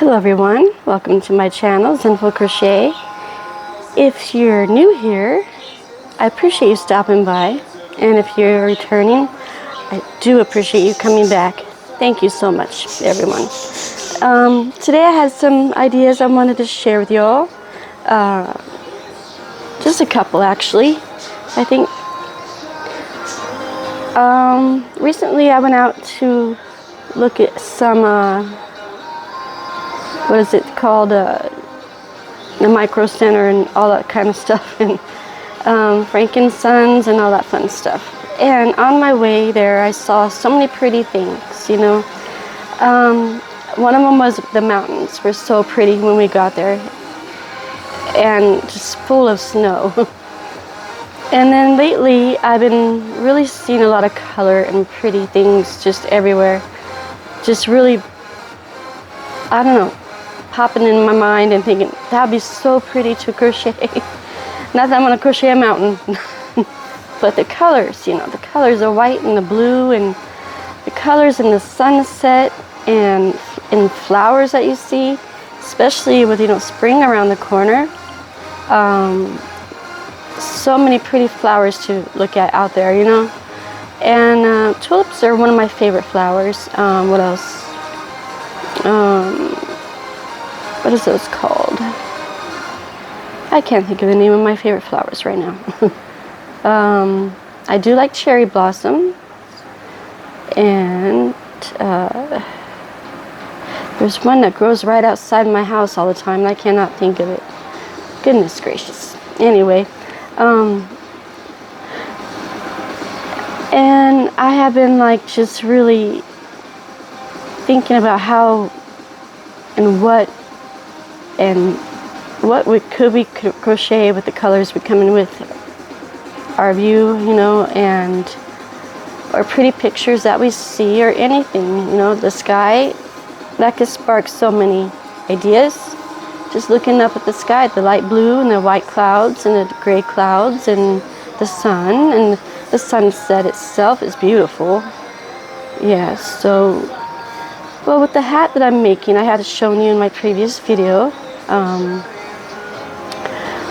Hello everyone, welcome to my channel, Zenful Crochet. If you're new here, I appreciate you stopping by, and if you're returning, I do appreciate you coming back. Thank you so much, everyone. Today I had some ideas I wanted to share with y'all. Just a couple actually. I think recently I went out to look at some what is it called, the Micro Center and all that kind of stuff, and Frankensons and all that fun stuff. And on my way there I saw so many pretty things, you know. One of them was the mountains were so pretty when we got there, and just full of snow. And then lately I've been really seeing a lot of color and pretty things just everywhere, just really, I don't know, popping in my mind and thinking that'd be so pretty to crochet. Not that I'm gonna crochet a mountain, but the colors, you know, the colors, the white and the blue, and the colors in the sunset and in flowers that you see, especially with, you know, spring around the corner. So many pretty flowers to look at out there, you know. And tulips are one of my favorite flowers. What else? What is those called? I can't think of the name of my favorite flowers right now. I do like cherry blossom, and there's one that grows right outside my house all the time, and I cannot think of it. Goodness gracious. Anyway, and I have been like just really thinking about how and what we could crochet with the colors we come in with our view, you know, and or pretty pictures that we see, or anything, you know, the sky. That could spark so many ideas. Just looking up at the sky, the light blue and the white clouds and the gray clouds and the sun, and the sunset itself is beautiful. Yeah, so, well, with the hat that I'm making, I had shown you in my previous video,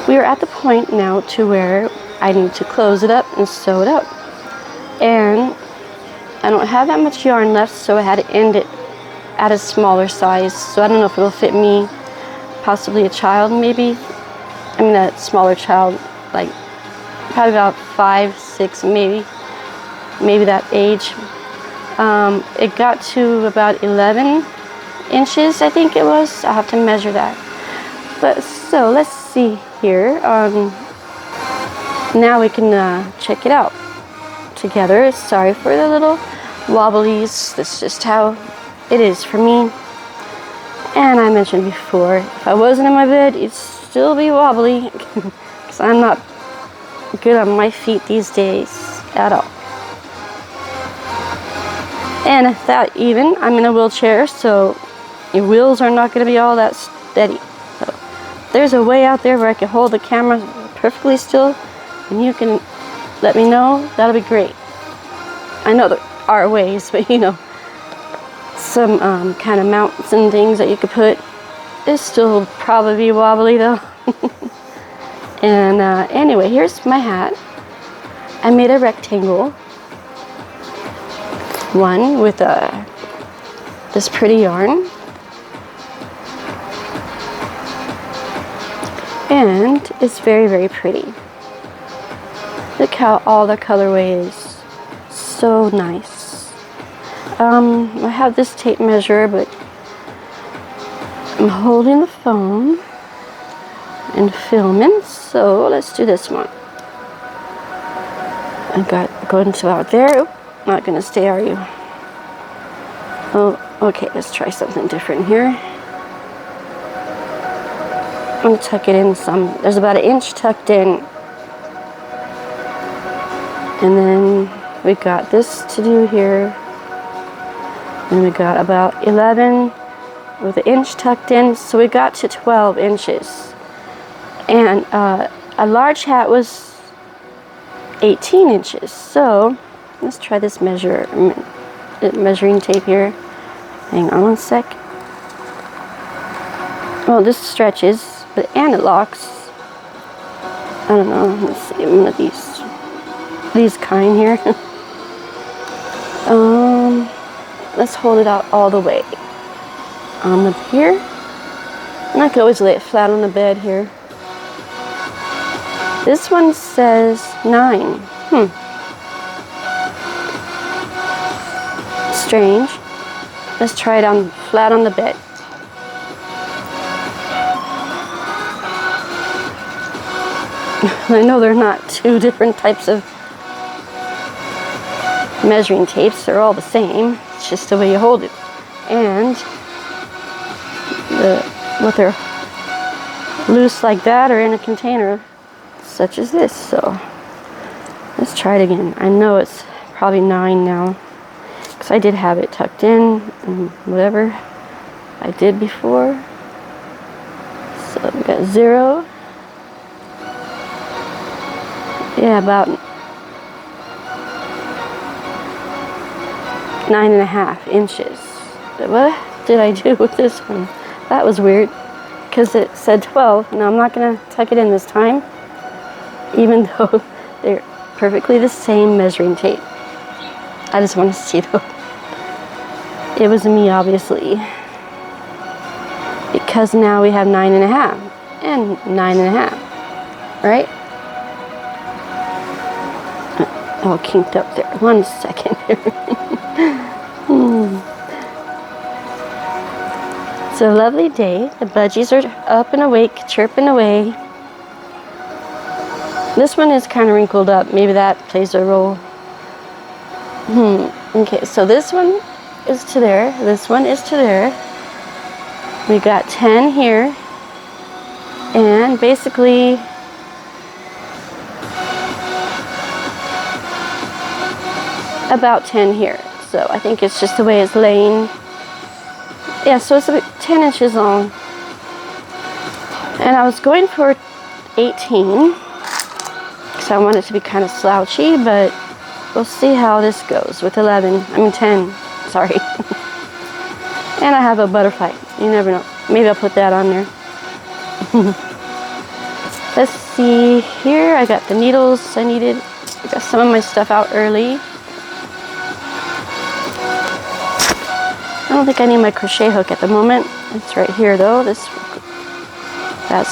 we are at the point now to where I need to close it up and sew it up. And I don't have that much yarn left, so I had to end it at a smaller size. So I don't know if it'll fit me, possibly a child maybe. I mean a smaller child, like probably about 5, 6, maybe that age. It got to about 11 inches, I think it was. I'll have to measure that. But so let's see here. Now we can check it out together. Sorry for the little wobblies. That's just how it is for me. And I mentioned before, if I wasn't in my bed, it'd still be wobbly, because I'm not good on my feet these days at all. And that even, I'm in a wheelchair, so your wheels are not going to be all that steady. So there's a way out there where I can hold the camera perfectly still, and you can let me know. That'll be great. I know there are ways, but you know, some kind of mounts and things that you could put. It still probably be wobbly though. And anyway, here's my hat. I made a rectangle one with this pretty yarn, and it's very, very pretty. Look how all the colorway is so nice. I have this tape measure, but I'm holding the phone and filming, so let's do this one. I got going to about there. Not gonna stay, are you? Oh, okay, let's try something different here. I'm gonna tuck it in some. There's about 1 inch tucked in. And then we got this to do here. And we got about 11 with 1 inch tucked in, so we got to 12 inches. And a large hat was 18 inches. So let's try this measuring tape here. Hang on one sec. Well, this stretches, and it locks. I don't know. Let's see, one of these kind here. Let's hold it out all the way on the here, and I can always lay it flat on the bed here. This one says 9. Strange. Let's try it on flat on the bed. I know they're not two different types of measuring tapes. They're all the same. It's just the way you hold it. And what they're loose like that or in a container such as this. So let's try it again. I know it's probably 9 now because I did have it tucked in and whatever I did before. So we got 0. Yeah, about 9.5 inches. What did I do with this one? That was weird because it said 12. Now I'm not going to tuck it in this time, even though they're perfectly the same measuring tape. I just want to see though. It was me, obviously, because now we have 9.5 and 9.5, right? All kinked up there. 1 second here. It's a lovely day. The budgies are up and awake, chirping away. This one is kind of wrinkled up. Maybe that plays a role. Okay, so this one is to there. This one is to there. We got 10 here. And basically about 10 here. So I think it's just the way it's laying. Yeah, so it's about 10 inches long. And I was going for 18 because I want it to be kind of slouchy, but we'll see how this goes with 10, sorry. And I have a butterfly, you never know. Maybe I'll put that on there. Let's see here, I got the needles I needed. I got some of my stuff out early. I don't think I need my crochet hook at the moment. It's right here though. That's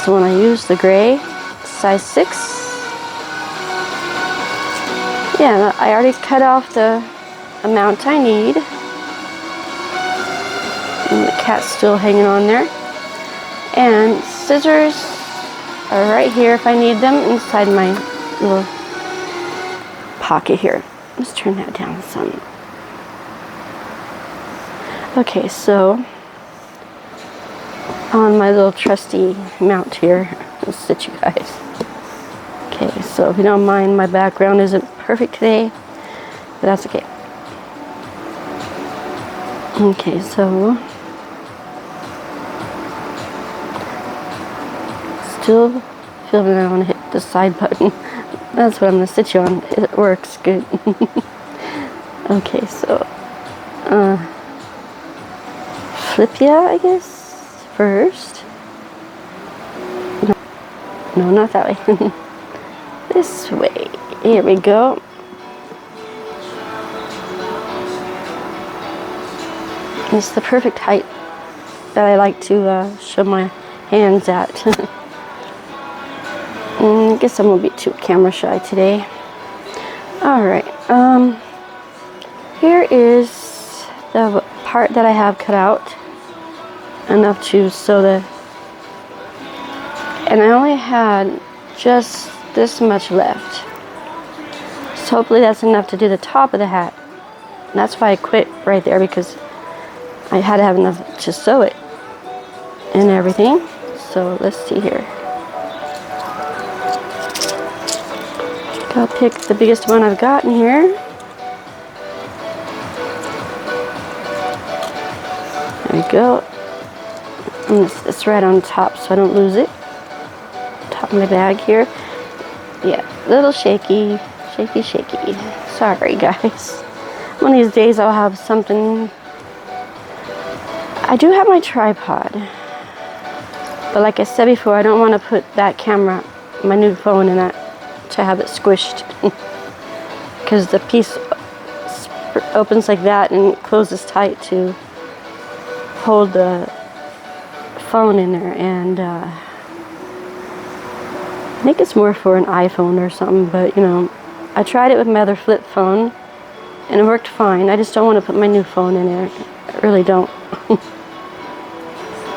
the one I use, the gray, size 6. Yeah, I already cut off the amount I need. And the cat's still hanging on there. And scissors are right here if I need them inside my little pocket here. Let's turn that down some. Okay, so on my little trusty mount here, I'll sit you guys. Okay, so if you don't mind, my background isn't perfect today, but that's okay. Okay, so still feeling I want to hit the side button. That's what I'm going to sit you on. It works good. Okay, so flip ya, I guess, first. No, not that way. This way. Here we go. It's the perfect height that I like to show my hands at. I guess I'm gonna be too camera shy today. Alright, here is the part that I have cut out. Enough to sew and I only had just this much left. So hopefully that's enough to do the top of the hat. And that's why I quit right there, because I had to have enough to sew it and everything. So let's see here. I'll pick the biggest one I've got in here. There we go. And it's right on top so I don't lose it. Top of my bag here. Yeah, a little shaky. Shaky. Sorry, guys. One of these days I'll have something. I do have my tripod. But like I said before, I don't want to put that camera, my new phone, in that, to have it squished. Because the piece opens like that and closes tight to hold the phone in there. And I think it's more for an iPhone or something, but you know, I tried it with my other flip phone and it worked fine. I just don't want to put my new phone in there. I really don't.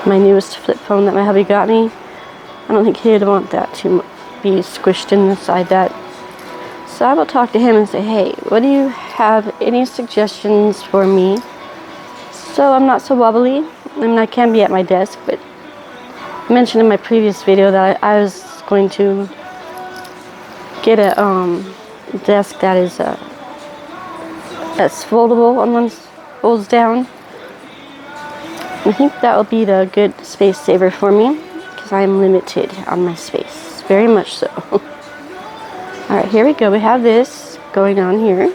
My newest flip phone that my hubby got me, I don't think he'd want that to be squished inside that. So I will talk to him and say, hey, what do you have, any suggestions for me so I'm not so wobbly? I mean, I can be at my desk, but I mentioned in my previous video that I was going to get a desk that is that's foldable on one, folds down. I think that will be the good space saver for me because I am limited on my space, very much so. Alright, here we go. We have this going on here.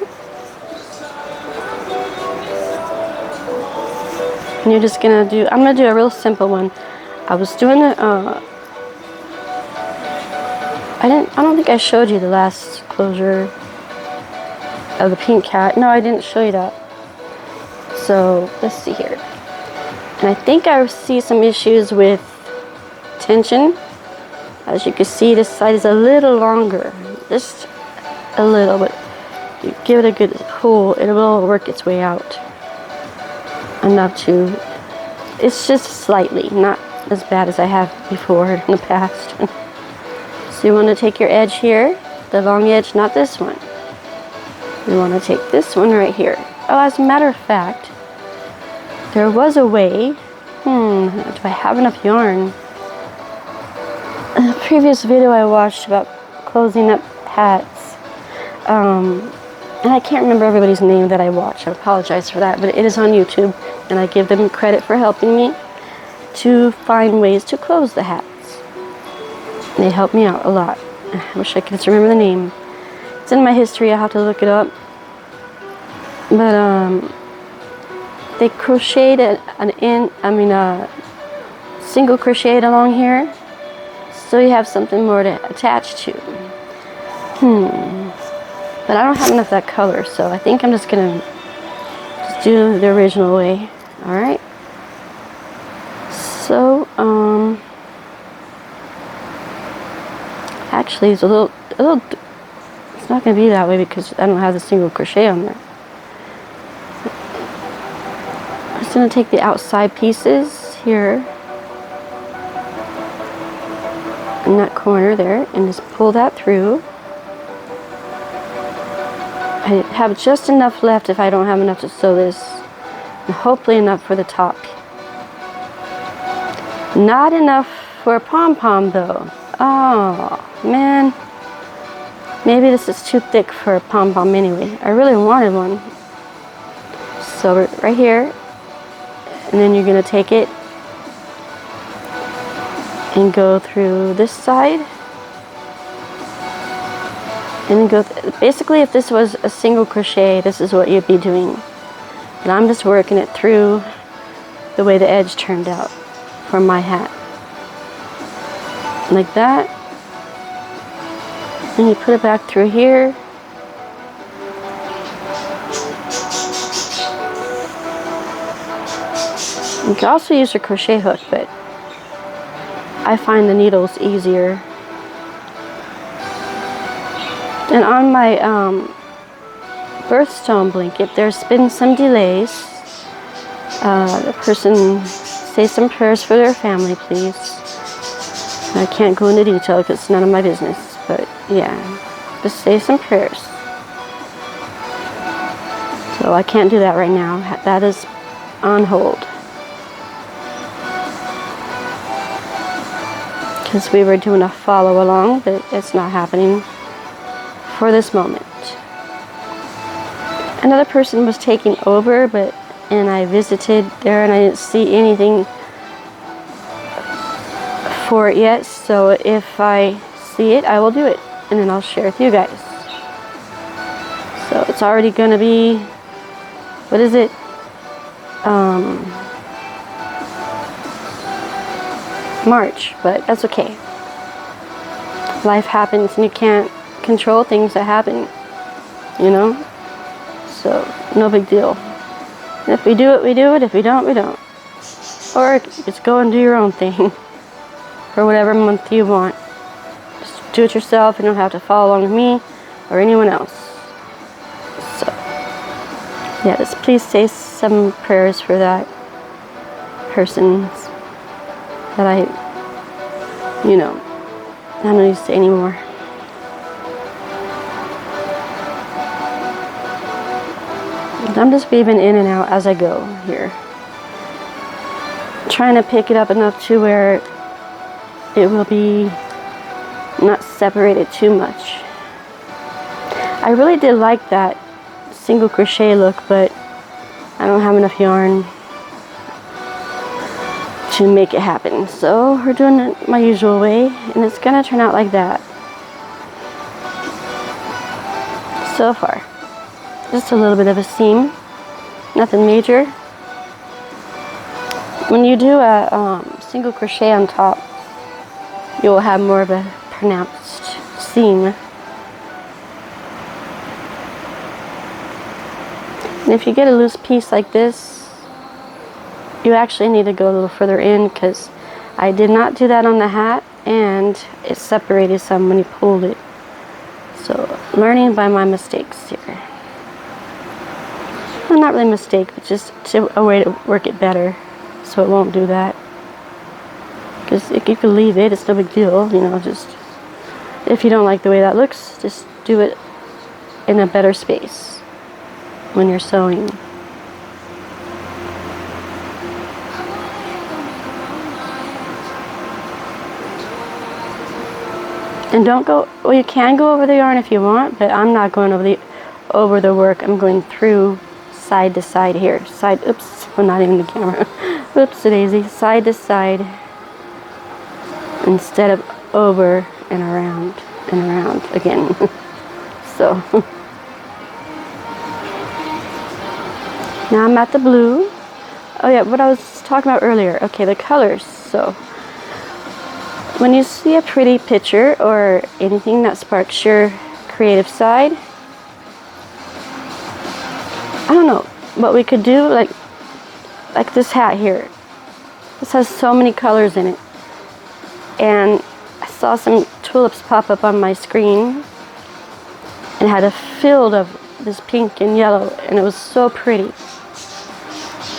And you're just gonna do, I'm gonna do a real simple one. I was doing a, I don't think I showed you the last closure of the pink cat. No, I didn't show you that. So, let's see here. And I think I see some issues with tension. As you can see, this side is a little longer. Just a little, but you give it a good pull, it will work its way out. Enough to, it's just slightly, not as bad as I have before in the past. So you want to take your edge here, the long edge, not this one. You want to take this one right here. Oh, as a matter of fact, there was a way, do I have enough yarn? In the previous video I watched about closing up hats, and I can't remember everybody's name that I watched, I apologize for that, but it is on YouTube, and I give them credit for helping me to find ways to close the hats. They helped me out a lot. I wish I could just remember the name. It's in my history, I have to look it up. But they crocheted single crocheted along here, so you have something more to attach to. But I don't have enough of that color, so I think I'm just gonna do the original way. All right. So actually, it's a little. It's not gonna be that way because I don't have the single crochet on there. I'm just gonna take the outside pieces here in that corner there and just pull that through. I have just enough left if I don't have enough to sew this, and hopefully enough for the top. Not enough for a pom-pom though. Oh man, maybe this is too thick for a pom-pom anyway. I really wanted one. So right here, and then you're gonna take it and go through this side. And then go, basically if this was a single crochet, this is what you'd be doing. And I'm just working it through the way the edge turned out for my hat. Like that. And you put it back through here. You can also use a crochet hook, but I find the needles easier. And on my birthstone blanket, there's been some delays. The person say some prayers for their family, please. I can't go into detail because it's none of my business, but yeah, just say some prayers. So I can't do that right now. That is on hold. Because we were doing a follow along, but it's not happening for this moment. Another person was taking over, and I visited there and I didn't see anything for it yet, so if I see it, I will do it, and then I'll share with you guys. So it's already going to be, what is March, but that's okay. Life happens and you can't control things that happen, you know? So, no big deal. And if we do it, we do it. If we don't, we don't. Or just go and do your own thing for whatever month you want. Just do it yourself. You don't have to follow along with me or anyone else. So, yeah, just please say some prayers for that person that I don't need to say anymore. I'm just weaving in and out as I go here. Trying to pick it up enough to where it will be not separated too much. I really did like that single crochet look, but I don't have enough yarn to make it happen. So we're doing it my usual way, and it's gonna turn out like that. So far. Just a little bit of a seam, nothing major. When you do a single crochet on top, you will have more of a pronounced seam. And if you get a loose piece like this, you actually need to go a little further in, because I did not do that on the hat and it separated some when you pulled it. So learning by my mistakes here. Well, not really a mistake, but just a way to work it better so it won't do that. Because if you can leave it, it's no big deal, just if you don't like the way that looks, just do it in a better space when you're sewing. And don't go, well, you can go over the yarn if you want, but I'm not going over the work. I'm going through side to side here. Oops, I'm not even the camera. Oops-a-daisy, side to side instead of over and around again. So now I'm at the blue. Oh yeah, what I was talking about earlier. Okay, the colors. So when you see a pretty picture or anything that sparks your creative side, I don't know what we could do, like this hat here. This has so many colors in it. And I saw some tulips pop up on my screen and had a field of this pink and yellow, and it was so pretty.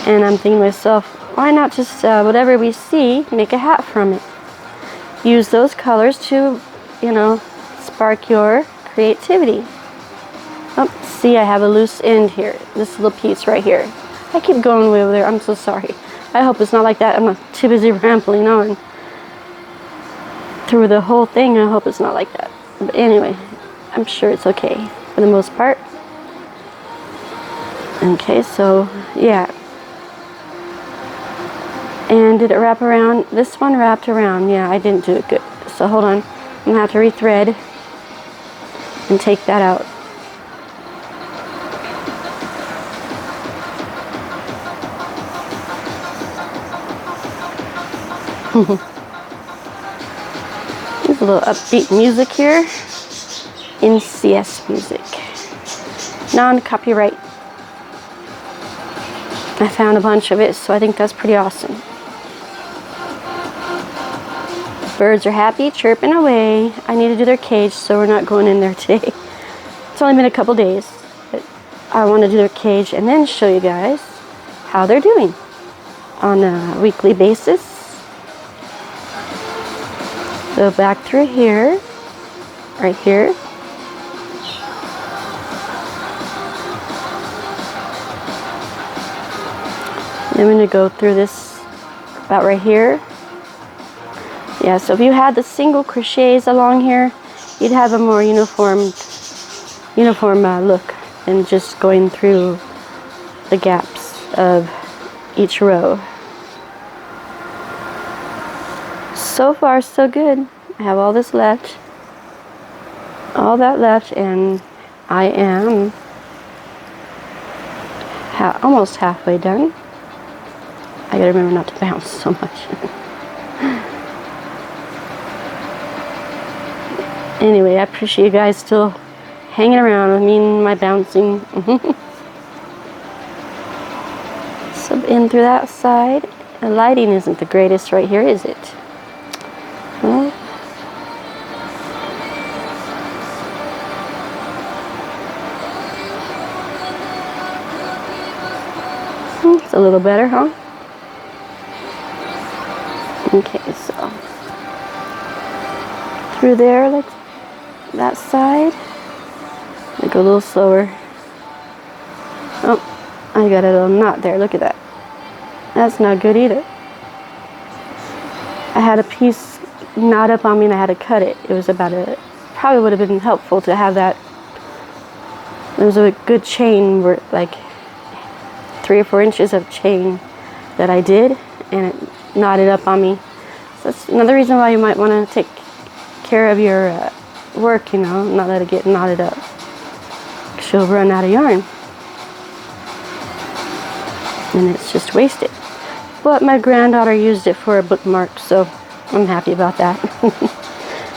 And I'm thinking to myself, why not just whatever we see, make a hat from it? Use those colors to, spark your creativity. Oh, see, I have a loose end here. This little piece right here. I keep going way over there. I'm so sorry. I hope it's not like that. I'm not too busy rambling on through the whole thing. I hope it's not like that. But anyway, I'm sure it's okay for the most part. Okay, so yeah. And did it wrap around? This one wrapped around. Yeah, I didn't do it good. So hold on. I'm going to have to rethread and take that out. There's a little upbeat music here. NCS music. Non-copyright. I found a bunch of it, so I think that's pretty awesome. Birds are happy, chirping away. I need to do their cage, so we're not going in there today. It's only been a couple days, but I want to do their cage and then show you guys how they're doing on a weekly basis. Go back through here, right here. Then I'm going to go through this about right here. Yeah, so if you had the single crochets along here, you'd have a more uniform look than just going through the gaps of each row. So far, so good. I have all this left, all that left, and I am almost halfway done. I gotta remember not to bounce so much. Anyway, I appreciate you guys still hanging around with me and my bouncing. So in through that side. The lighting isn't the greatest right here, is it? Well, it's a little better, huh? Okay, so through there, like that side. I go a little slower. Oh, I got a little knot there. Look at that. That's not good either. I had a piece knot up on me and I had to cut it. It was probably would have been helpful to have that. There was a good chain, like 3 or 4 inches of chain that I did, and it knotted up on me. So that's another reason why you might want to take care of your work, you know, not let it get knotted up. Because you'll run out of yarn. And it's just wasted. But my granddaughter used it for a bookmark, so I'm happy about that.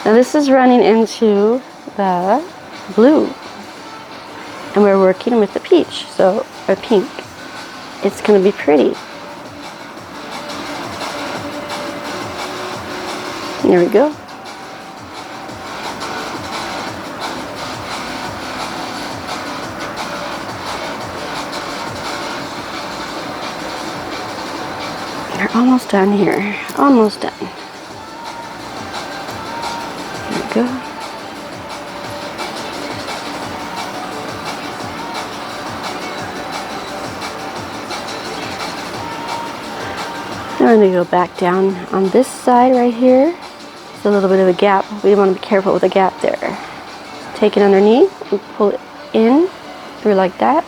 Now this is running into the blue. And we're working with the peach, or pink. It's going to be pretty. There we go. We're almost done here. Almost done. There we go. I'm going to go back down on this side right here. There's a little bit of a gap. We want to be careful with the gap there. Take it underneath and pull it in through like that.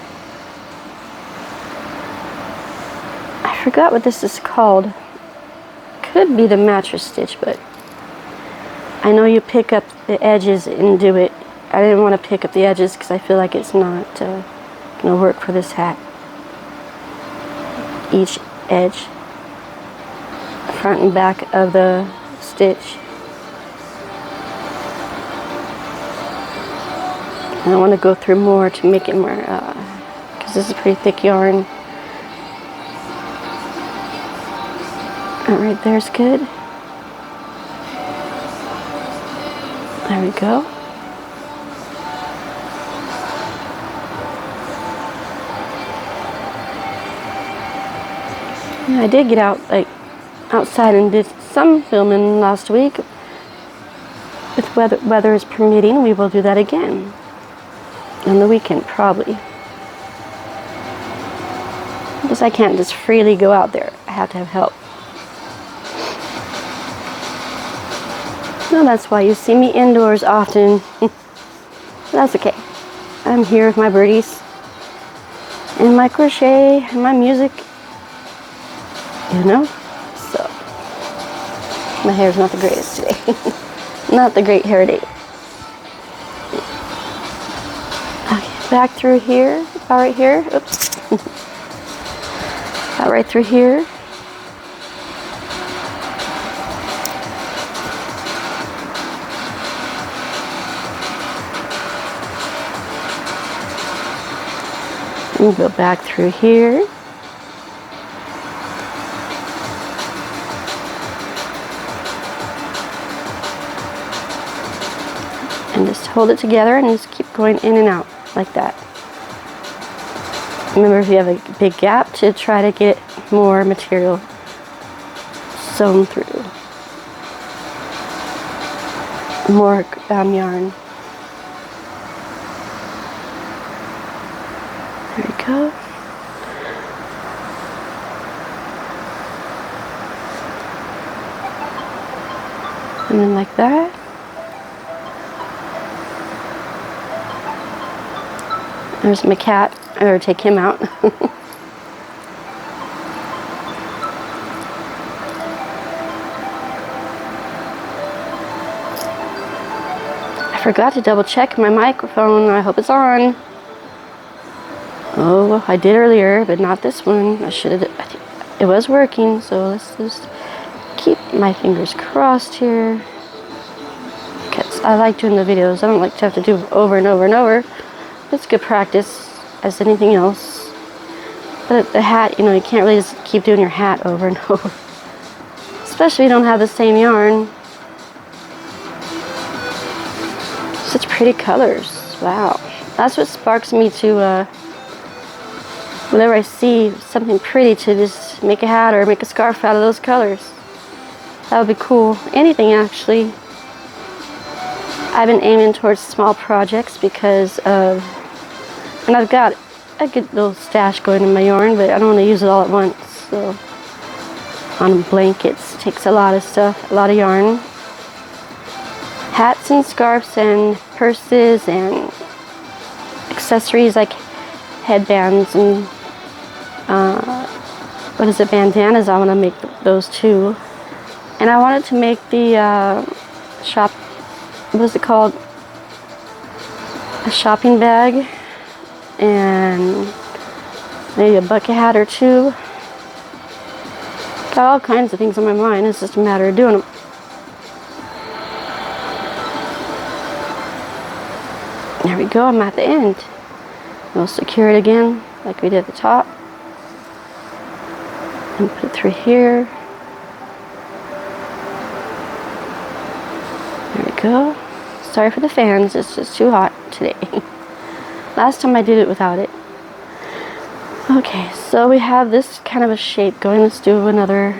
I forgot what this is called. Could be the mattress stitch, but I know you pick up the edges and do it. I didn't want to pick up the edges because I feel like it's not going to work for this hat. Each edge, front and back of the stitch. And I want to go through more to make it more, because this is pretty thick yarn. That right there's good. There we go. And I did get outside and did some filming last week. If weather is permitting, we will do that again. On the weekend, probably. Because I can't just freely go out there. I have to have help. No, that's why you see me indoors often. That's okay. I'm here with my birdies and my crochet and my music. You know? So, my hair's not the greatest today. Not the great hair day. Okay, back through here. About right here. Oops. About right through here. We'll go back through here. And just hold it together and just keep going in and out like that. Remember, if you have a big gap, to try to get more material sewn through. More yarn. There we go. And then like that. There's my cat. I better take him out. I forgot to double check my microphone. I hope it's on. Oh, I did earlier, but not this one. I should have. It was working, so let's just keep my fingers crossed here. Okay, let's I like doing the videos. I don't like to have to do it over and over and over. It's good practice as anything else. But the hat, you know, you can't really just keep doing your hat over and over. Especially if you don't have the same yarn. Such pretty colors. Wow. That's what sparks me to, whenever I see something pretty, to just make a hat or make a scarf out of those colors. That would be cool. Anything, actually. I've been aiming towards small projects because of, and I've got a good little stash going in my yarn, but I don't want to use it all at once. So, on blankets, takes a lot of stuff, a lot of yarn. Hats and scarves and purses and accessories like headbands and bandanas. I want to make those too. And I wanted to make the shop, what is it called? A shopping bag and maybe a bucket hat or two. Got all kinds of things on my mind. It's just a matter of doing them. There we go, I'm at the end. We'll secure it again like we did at the top. And put it through here. There we go. Sorry for the fans, it's just too hot today. Last time I did it without it. Okay, so we have this kind of a shape going. Let's do another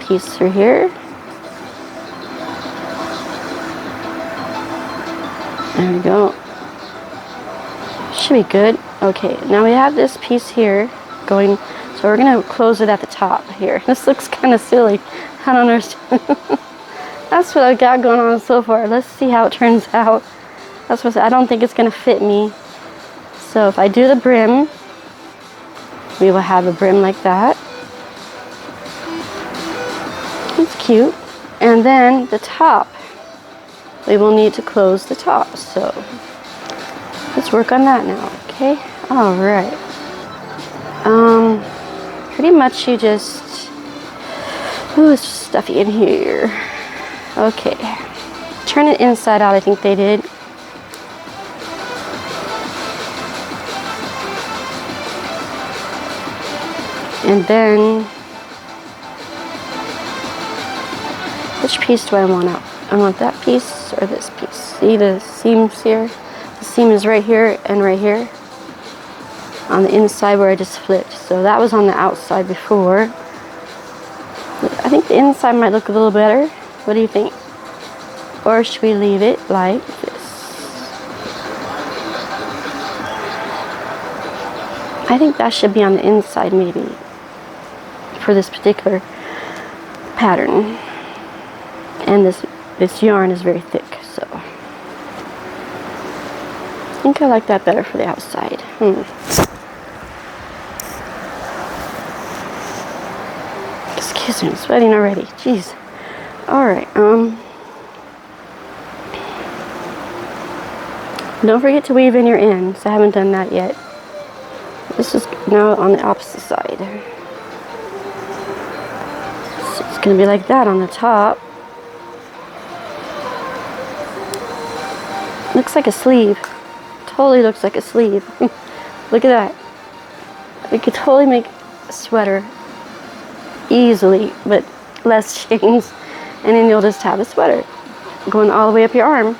piece through here. There we go. Should be good. Okay, now we have this piece here going, so we're going to close it at the top here. This looks kind of silly. I don't understand. That's what I've got going on so far. Let's see how it turns out. That's what I don't think it's going to fit me. So if I do the brim, we will have a brim like that. It's cute. And then the top, we will need to close the top. So let's work on that now, okay? All right. Pretty much you just, ooh, it's stuffy in here. Okay. Turn it inside out, I think they did. And then, which piece do I want out? I want that piece or this piece. See the seams here? The seam is right here and right here on the inside where I just flipped. So that was on the outside before. I think the inside might look a little better. What do you think? Or should we leave it like this? I think that should be on the inside maybe for this particular pattern. And this yarn is very thick, so I think I like that better for the outside. Excuse me, I'm sweating already. Jeez. Alright, don't forget to weave in your ends. I haven't done that yet. This is now on the opposite side. So it's going to be like that on the top. Looks like a sleeve. Totally looks like a sleeve. Look at that. We could totally make a sweater easily, but less chains. And then you'll just have a sweater going all the way up your arm.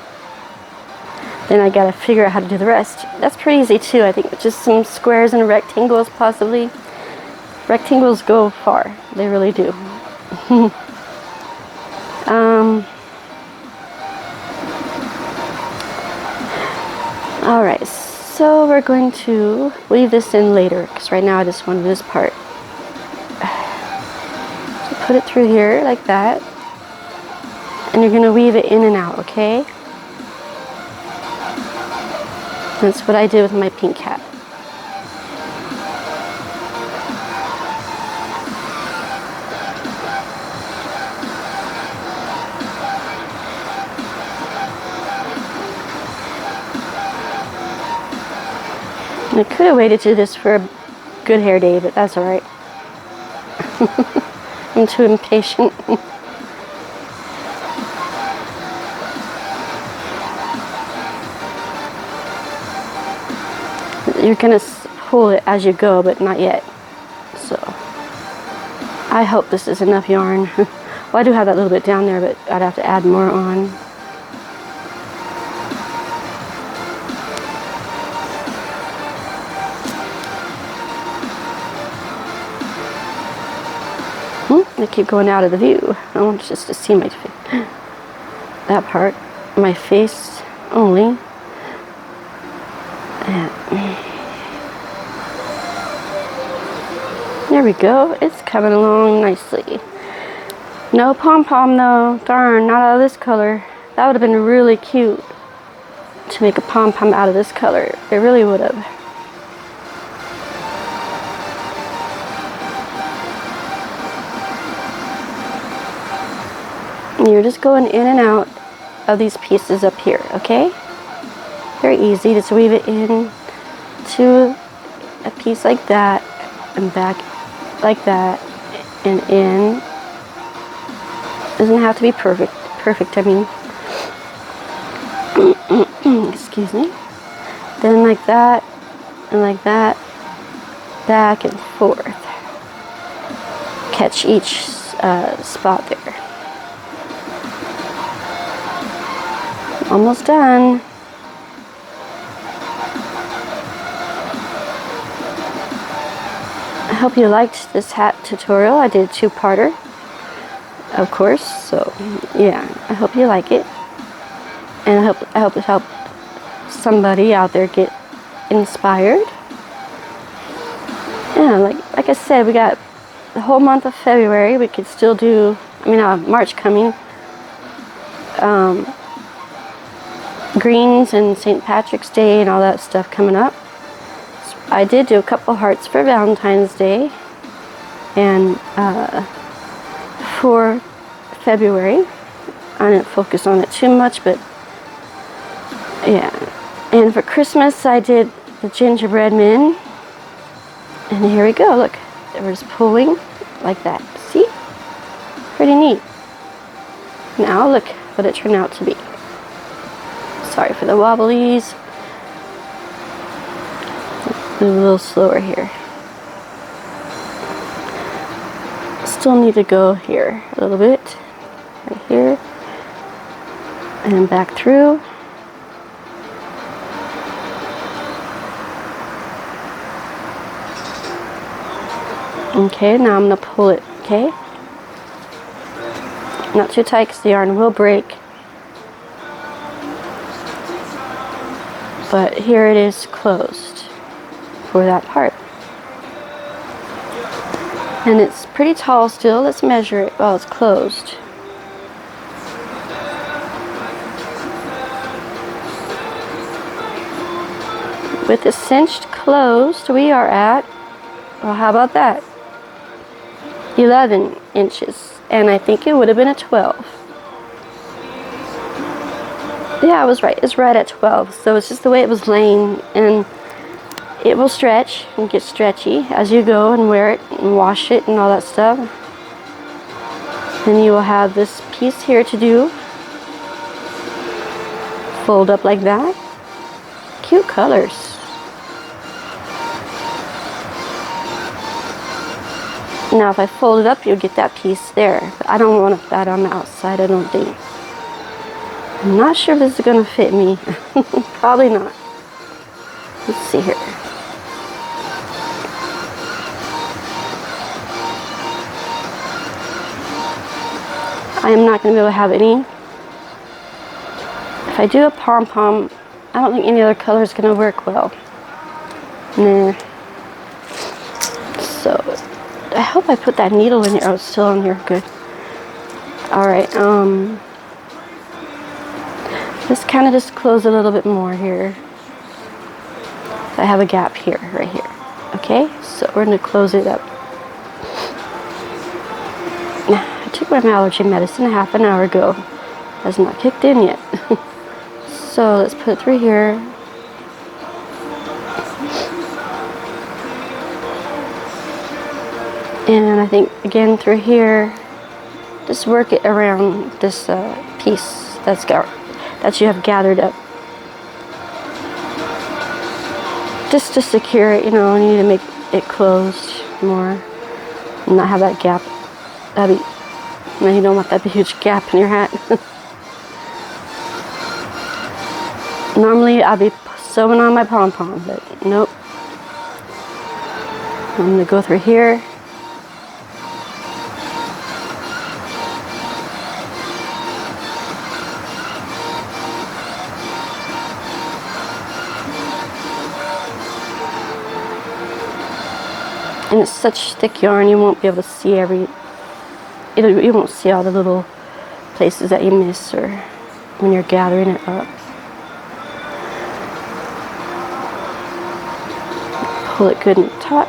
Then I gotta figure out how to do the rest. That's pretty easy too, I think. Just some squares and rectangles possibly. Rectangles go far. They really do. Alright, so we're going to weave this in later, because right now I just want to do this part. So put it through here like that. And you're going to weave it in and out, okay? That's what I did with my pink hat. And I could have waited to do this for a good hair day, but that's alright. I'm too impatient. You're gonna pull it as you go, but not yet. So I hope this is enough yarn. Well, I do have that little bit down there, but I'd have to add more on. I keep going out of the view. I want just to see my face. That part, my face only. There we go. It's coming along nicely. No pom-pom though. Darn, not out of this color. That would have been really cute to make a pom-pom out of this color. It really would have. You're just going in and out of these pieces up here, okay? Very easy. Just weave it in to a piece like that and back like that and in. Doesn't have to be perfect. I mean. Excuse me. Then like that and like that, back and forth. Catch each spot there. Almost done. I hope you liked this hat tutorial. I did a two-parter, of course. So yeah, I hope you like it, and I hope it helped somebody out there get inspired. Yeah, like I said, we got the whole month of February. We could still do. I mean, March coming. Greens and St. Patrick's Day and all that stuff coming up. So I did do a couple hearts for Valentine's Day and for February. I didn't focus on it too much, but yeah. And for Christmas I did the gingerbread men. And here we go, look. We're just pulling like that. See? Pretty neat. Now look what it turned out to be. Sorry for the wobblies. Move a little slower here. Still need to go here a little bit. Right here. And back through. Okay, now I'm going to pull it, okay? Not too tight because the yarn will break. But here it is closed for that part. And it's pretty tall still. Let's measure it while it's closed. With the cinched closed, we are at, well, how about that? 11 inches. And I think it would have been a 12. Yeah, I was right. It's right at 12. So it's just the way it was laying, and it will stretch and get stretchy as you go and wear it and wash it and all that stuff. Then you will have this piece here to do. Fold up like that. Cute colors. Now if I fold it up, you'll get that piece there. But I don't want that on the outside, I don't think. I'm not sure if this is going to fit me. Probably not. Let's see here. I am not going to be able to have any. If I do a pom-pom, I don't think any other color is going to work well. Nah. So, I hope I put that needle in here. Oh, it's still on here. Good. Alright, let's kind of just close a little bit more here. I have a gap here, right here. Okay, so we're going to close it up. I took my allergy medicine half an hour ago. Has not kicked in yet. So let's put it through here. And I think again through here, just work it around this piece that you have gathered up. just to secure it, you know, you need to make it closed more and not have that gap. That'd be, no, you don't want that huge gap in your hat. Normally I'd be sewing on my pom-pom, but nope. I'm gonna go through here. And it's such thick yarn, you won't be able to see you won't see all the little places that you miss or when you're gathering it up. Pull it good and tight.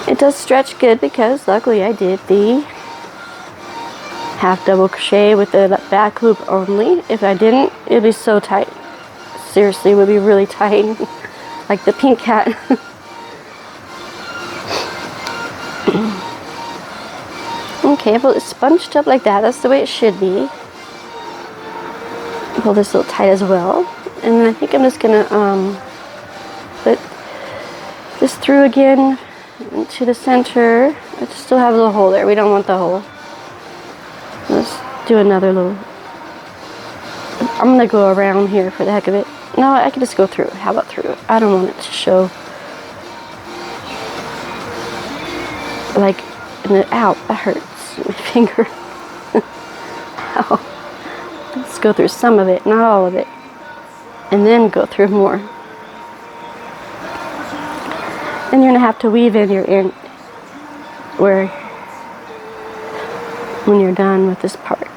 It does stretch good because luckily I did the half double crochet with the back loop only. If I didn't, it'd be so tight. Seriously, it would be really tight. Like the pink hat. Okay, well, it's bunched up like that. That's the way it should be. Pull this a little tight as well. And then I think I'm just gonna put this through again into the center. I still have a little hole there. We don't want the hole. Let's do another little. I'm gonna go around here for the heck of it. No, I can just go through. How about through? I don't want it to show. Like, ow, that hurts. My finger. Ow. Let's go through some of it, not all of it. And then go through more. And you're gonna have to weave in your end when you're done with this part.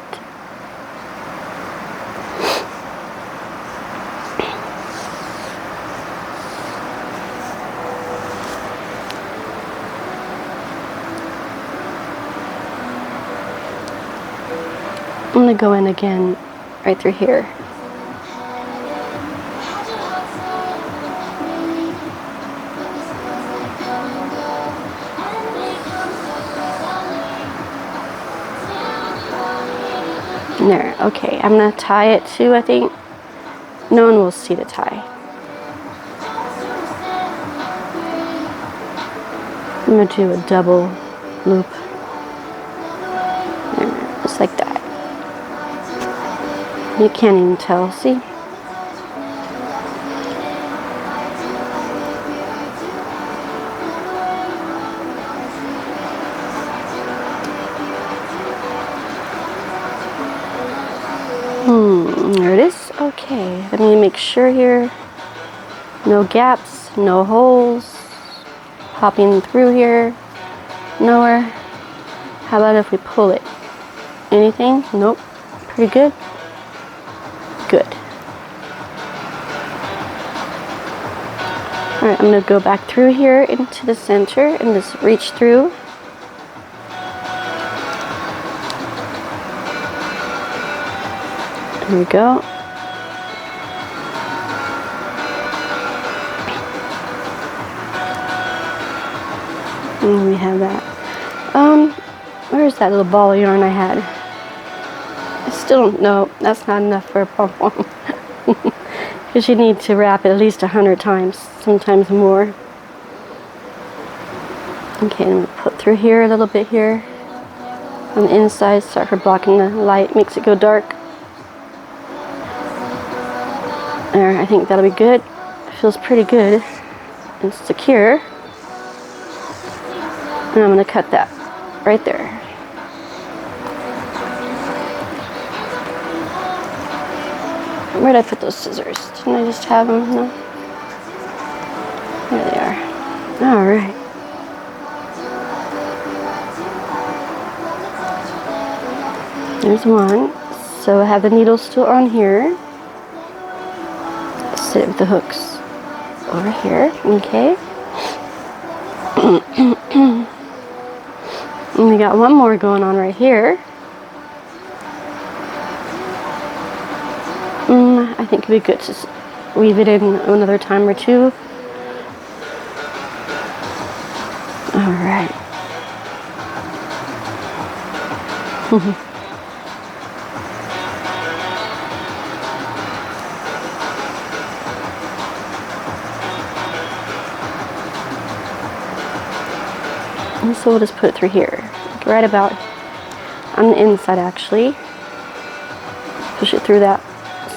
I'm gonna go in again right through here. There, okay, I'm gonna tie it too, I think. No one will see the tie. I'm gonna do a double loop. There, just like that. You can't even tell, see? There it is. Okay, let me make sure here. No gaps, no holes. Popping through here. Nowhere. How about if we pull it? Anything? Nope. Pretty good. Good. Alright, I'm going to go back through here into the center and just reach through. There we go. And we have that. Where's that little ball of yarn I had? I still don't know. That's not enough for a pom-pom. Because you need to wrap it at least 100 times, sometimes more. Okay, I'm going to put through here a little bit here. On the inside, start for blocking the light, makes it go dark. There, I think that'll be good. It feels pretty good and secure. And I'm going to cut that right there. Where did I put those scissors? Didn't I just have them? No? There they are. All right. There's one. So I have the needle still on here. Sit it with the hooks over here. Okay. And we got one more going on right here. I think it'd be good to weave it in another time or two. All right. And so we'll just put it through here, right about on the inside actually. Push it through that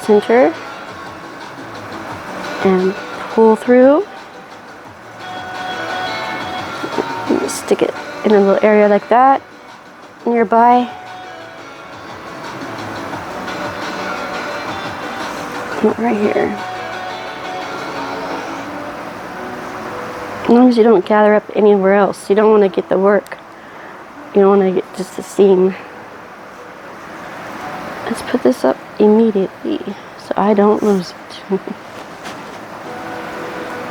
center and pull through. And just stick it in a little area like that nearby. Right here. As long as you don't gather up anywhere else, you don't want to get the work. You don't want to get just the seam. Let's put this up immediately so I don't lose it.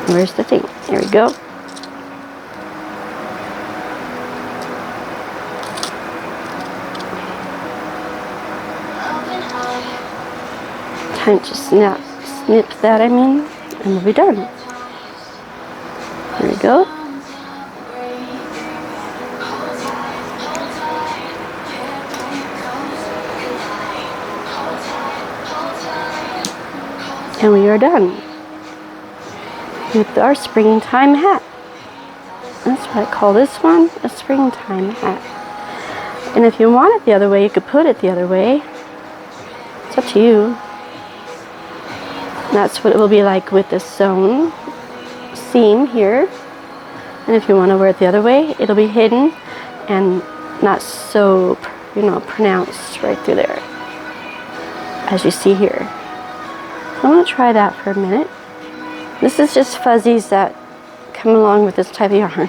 Where's the thing? There we go. Time to snip that, I mean, and we'll be done. There we go. And we are done with our springtime hat. That's what I call this one, a springtime hat. And if you want it the other way, you could put it the other way. It's up to you. That's what it will be like with the sewn seam here. And if you want to wear it the other way, it'll be hidden and not so, pronounced right through there, as you see here. I'm going to try that for a minute. This is just fuzzies that come along with this type of yarn.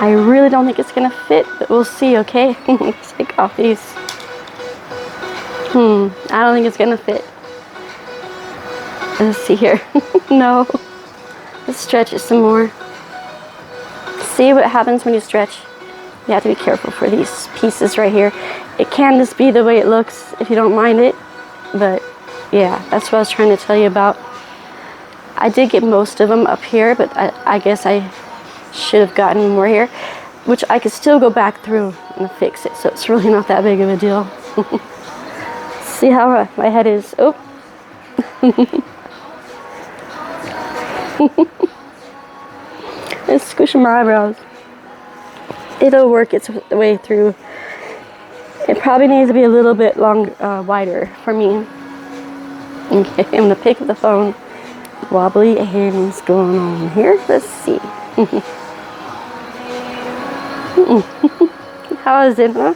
I really don't think it's going to fit, but we'll see, okay? Let's take off these. I don't think it's going to fit. Let's see here. No. Let's stretch it some more. See what happens when you stretch. You have to be careful for these pieces right here. It can just be the way it looks if you don't mind it. But yeah, that's what I was trying to tell you about. I did get most of them up here, but I guess I should have gotten more here, which I could still go back through and fix it. So it's really not that big of a deal. See how my head is. Oh. It's squishing my eyebrows. It'll work its way through. It probably needs to be a little bit wider for me. Okay, I'm gonna pick up the phone. Wobbly hands going on here. Let's see. How is it, huh?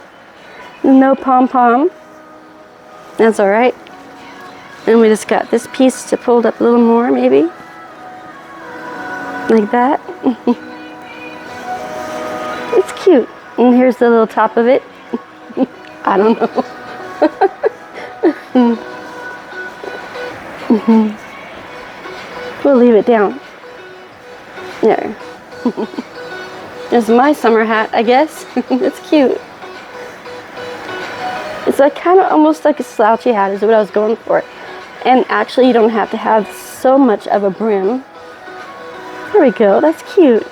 No pom-pom. That's all right. And we just got this piece to pull up a little more, maybe. Like that. It's cute. And here's the little top of it. I don't know. We'll leave it down. There. There's my summer hat, I guess. It's cute. It's like kind of almost like a slouchy hat is what I was going for. And actually you don't have to have so much of a brim. There we go. That's cute.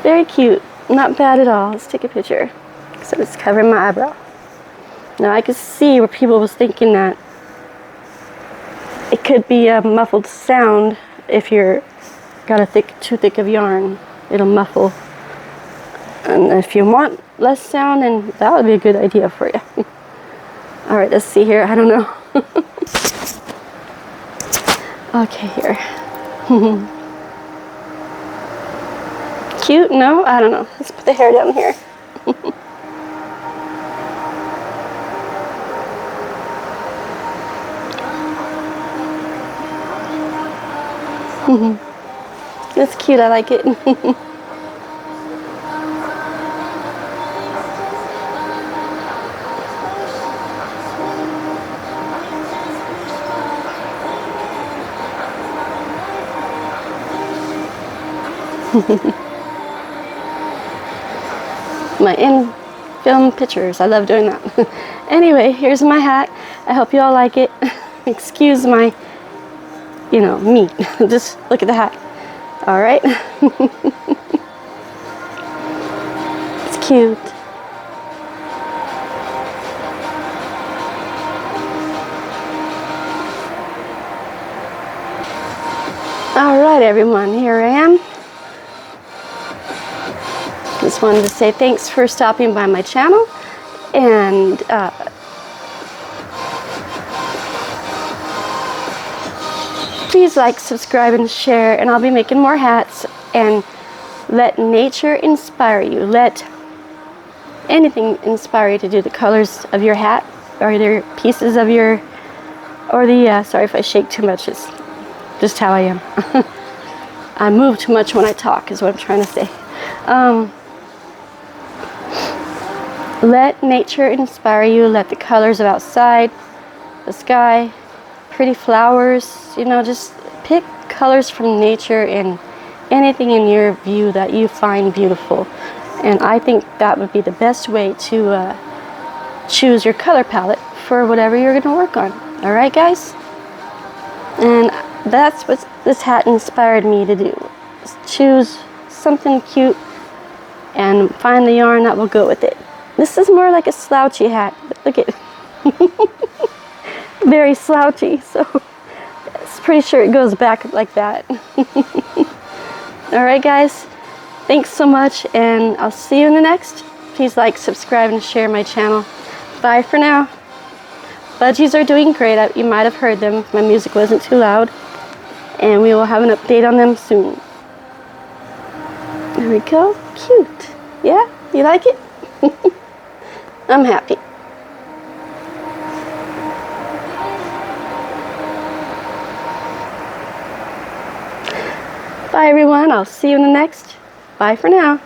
Very cute. Not bad at all. Let's take a picture. So it's covering my eyebrow. Now I could see where people was thinking that it could be a muffled sound if you're got too thick of yarn. It'll muffle. And if you want less sound, then that would be a good idea for you. All right, let's see here. I don't know. Okay, here. Cute? No? I don't know. Let's put the hair down here. That's cute. I like it. My film pictures. I love doing that. Anyway, here's my hat. I hope you all like it. Excuse my, me. Just look at the hat. All right. It's cute. All right, everyone, here I am. Just wanted to say thanks for stopping by my channel, and please like, subscribe, and share, and I'll be making more hats. And let nature inspire you. Let anything inspire you to do the colors of your hat, or the pieces of your, or the, sorry if I shake too much, it's just how I am. I move too much when I talk is what I'm trying to say. Let nature inspire you. Let the colors of outside, the sky, pretty flowers, just pick colors from nature and anything in your view that you find beautiful. And I think that would be the best way to choose your color palette for whatever you're going to work on. All right, guys? And that's what this hat inspired me to do. Choose something cute and find the yarn that will go with it. This is more like a slouchy hat. Look at it. Very slouchy, so it's pretty sure it goes back like that. All right, guys. Thanks so much, and I'll see you in the next. Please like, subscribe, and share my channel. Bye for now. Budgies are doing great. You might have heard them if my music wasn't too loud. And we will have an update on them soon. There we go. Cute. Yeah? You like it? I'm happy. Bye, everyone. I'll see you in the next. Bye for now.